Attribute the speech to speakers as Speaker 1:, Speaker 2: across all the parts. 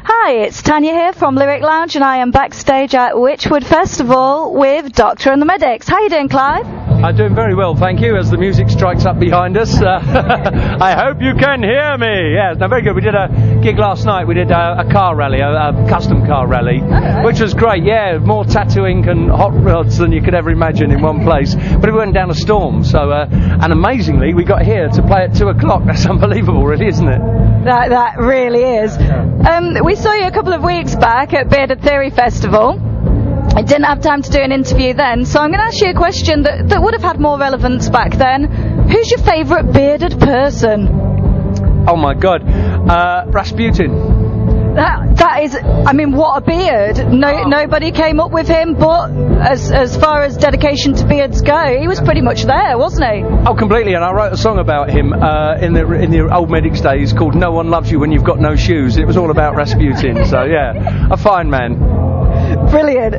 Speaker 1: Hi, it's Tanya here from Lyric Lounge, and I am backstage at Wychwood Festival with Doctor and the Medics. How are you doing, Clive?
Speaker 2: I'm doing very well, thank you, as the music strikes up behind us. I hope you can hear me. Yeah, no, very good. We did a gig last night. We did a car rally, a custom car rally, which was great. Yeah, more tattooing and hot rods than you could ever imagine in one place. But it went down a storm, so and amazingly, we got here to play at 2 o'clock. That's unbelievable, really, isn't it?
Speaker 1: That really is. We saw you a couple of weeks back at Bearded Theory Festival. I didn't have time to do an interview then, so I'm going to ask you a question that would have had more relevance back then. Who's your favourite bearded person?
Speaker 2: Oh my God, Rasputin.
Speaker 1: That is, I mean, what a beard. Nobody came up with him, but as far as dedication to beards go, he was pretty much there, wasn't he?
Speaker 2: Oh, completely, and I wrote a song about him in the old Medics days called No One Loves You When You've Got No Shoes. It was all about Rasputin, so yeah, a fine man.
Speaker 1: Brilliant.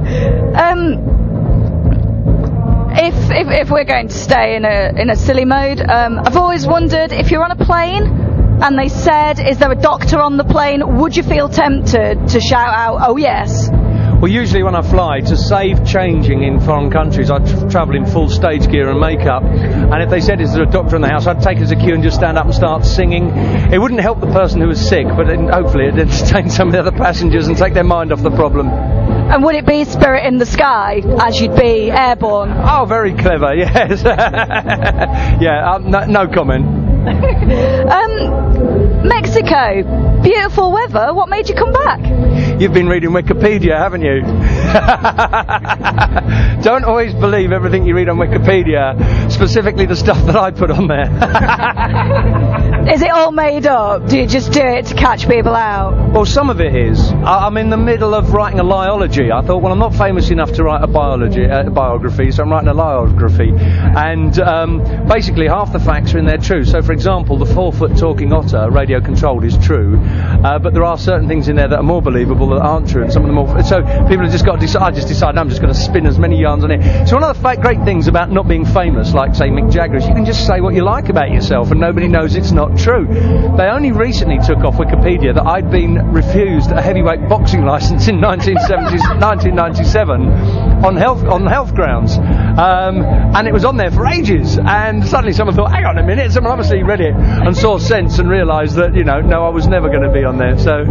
Speaker 1: If we're going to stay in a silly mode, I've always wondered, if you're on a plane and they said, is there a doctor on the plane, would you feel tempted to shout out, oh yes?
Speaker 2: Well, usually when I fly, to save changing in foreign countries, I travel in full stage gear and makeup, and if they said, is there a doctor in the house, I'd take it as a cue and just stand up and start singing. It wouldn't help the person who was sick, but hopefully it'd entertain some of the other passengers and take their mind off the problem.
Speaker 1: And would it be Spirit in the Sky, as you'd be airborne?
Speaker 2: Oh, very clever, yes. Yeah, no comment.
Speaker 1: Mexico, beautiful weather. What made you come back?
Speaker 2: You've been reading Wikipedia, haven't you? Don't always believe everything you read on Wikipedia, specifically the stuff that I put on there.
Speaker 1: Is it all made up? Do you just do it to catch people out?
Speaker 2: Well, some of it is. I'm in the middle of writing a liology. I thought, well, I'm not famous enough to write a biography, so I'm writing a liography. And basically, half the facts are in there true. So, for example, the 4-foot talking otter, radio controlled, is true. But there are certain things in there that are more believable that aren't true, and some of them more. So people have just got to decide. I just decided I'm just going to spin as many yarns on it. So one of the great things about not being famous, like say Mick Jagger, is you can just say what you like about yourself, and nobody knows it's not true. They only recently took off Wikipedia that I'd been refused a heavyweight boxing license in 1997 on health grounds, and it was on there for ages. And suddenly someone thought, hang on a minute, someone obviously read it and saw sense and realised that, no, I was never going to be on there. So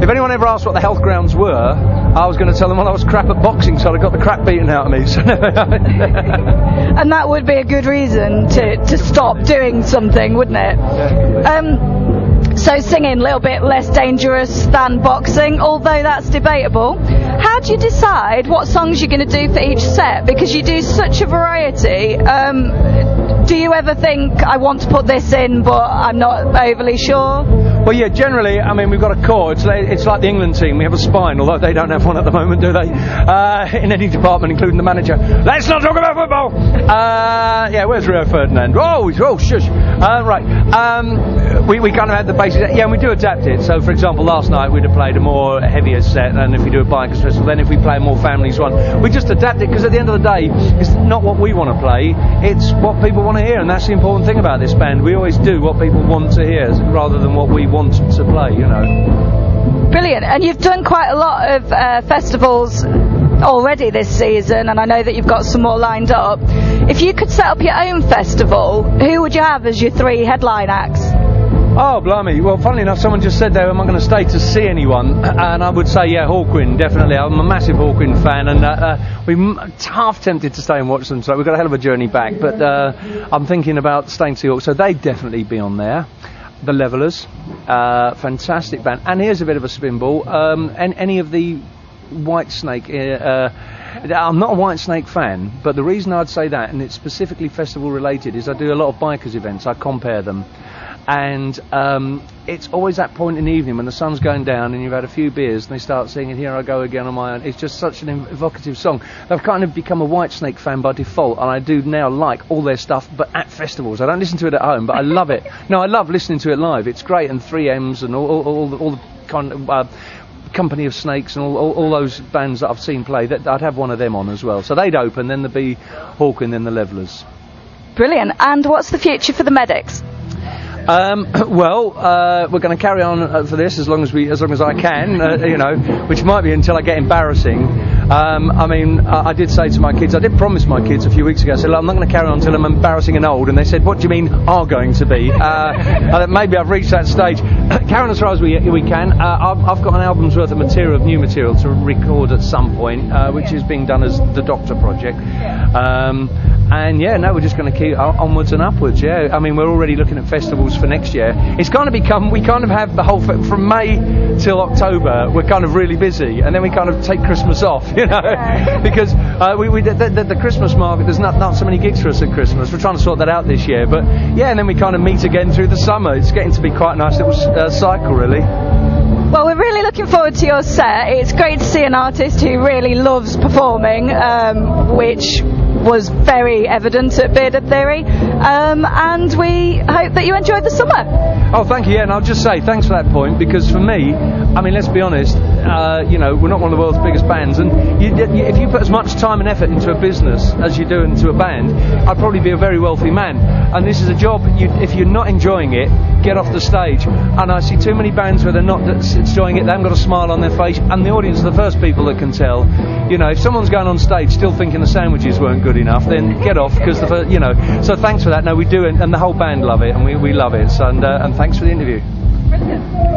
Speaker 2: if anyone ever asked what the health grounds were, I was going to tell them, well, I was crap at boxing, so I got the crap beaten out of me. So
Speaker 1: and that would be a good reason to stop doing something, wouldn't it? So singing a little bit less dangerous than boxing, although that's debatable. How do you decide what songs you're going to do for each set? Because you do such a variety. Do you ever think, I want to put this in, but I'm not overly sure?
Speaker 2: Well, yeah, generally, I mean, we've got a core. It's like the England team. We have a spine, although they don't have one at the moment, do they? In any department, including the manager. Let's not talk about football! Yeah, where's Rio Ferdinand? Oh, shush. Right. We kind of had the basics. Yeah, and we do adapt it. So, for example, last night we'd have played a more heavier set than if we do a bikers festival. Then if we play a more families one, we just adapt it, because at the end of the day, it's not what we want to play, it's what people want to hear, and that's the important thing about this band. We always do what people want to hear rather than what we want to play,
Speaker 1: Brilliant. And you've done quite a lot of festivals already this season, and I know that you've got some more lined up. If you could set up your own festival, who would you have as your 3 headline acts?
Speaker 2: Oh, blimey. Well, funnily enough, someone just said there, am I going to stay to see anyone? And I would say, yeah, Hawkwind, definitely. I'm a massive Hawkwind fan, and we're half tempted to stay and watch them, so we've got a hell of a journey back, but I'm thinking about staying to see Hawk, so they'd definitely be on there. The Levellers, fantastic band. And here's a bit of a spinball, and any of the Whitesnake, I'm not a Whitesnake fan, but the reason I'd say that, and it's specifically festival related, is I do a lot of bikers events, I compare them. And it's always that point in the evening when the sun's going down and you've had a few beers and they start singing Here I Go Again on My Own. It's just such an evocative song. I've kind of become a Whitesnake fan by default, and I do now like all their stuff, but at festivals. I don't listen to it at home, but I love it. No, I love listening to it live. It's great, and 3Ms and all the kind of Company of Snakes and all those bands that I've seen play, that I'd have one of them on as well. So they'd open, then there'd be Hawk and then the Levellers.
Speaker 1: Brilliant. And what's the future for the Medics?
Speaker 2: We're going to carry on for this as long as I can, which might be until I get embarrassing. I did say to my kids, I did promise my kids a few weeks ago, I said, look, I'm not going to carry on until I'm embarrassing and old, and they said, what do you mean are going to be? Maybe I've reached that stage. Carry on as far as we can. I've got an album's worth of new material to record at some point, which is being done as the Doctor project. We're just going to keep onwards and upwards. We're already looking at festivals for next year. It's kind of become, we kind of have the whole, from May till October, we're kind of really busy, and then we kind of take Christmas off, because the Christmas market, there's not so many gigs for us at Christmas. We're trying to sort that out this year, but and then we kind of meet again through the summer. It's getting to be quite a nice little cycle, really.
Speaker 1: Well, we're really looking forward to your set. It's great to see an artist who really loves performing, which was very evident at Bearded Theory, and we hope that you enjoyed the summer.
Speaker 2: Oh, thank you, and I'll just say thanks for that point, because for me, let's be honest, we're not one of the world's biggest bands, and if you put as much time and effort into a business as you do into a band, I'd probably be a very wealthy man. And this is a job, if you're not enjoying it, get off the stage. And I see too many bands where they're not enjoying it, they haven't got a smile on their face, and the audience are the first people that can tell. If someone's going on stage still thinking the sandwiches weren't good enough, then get off, because so thanks for that. No, we do, and the whole band love it, and we love it, and thanks for the interview.
Speaker 1: Brilliant.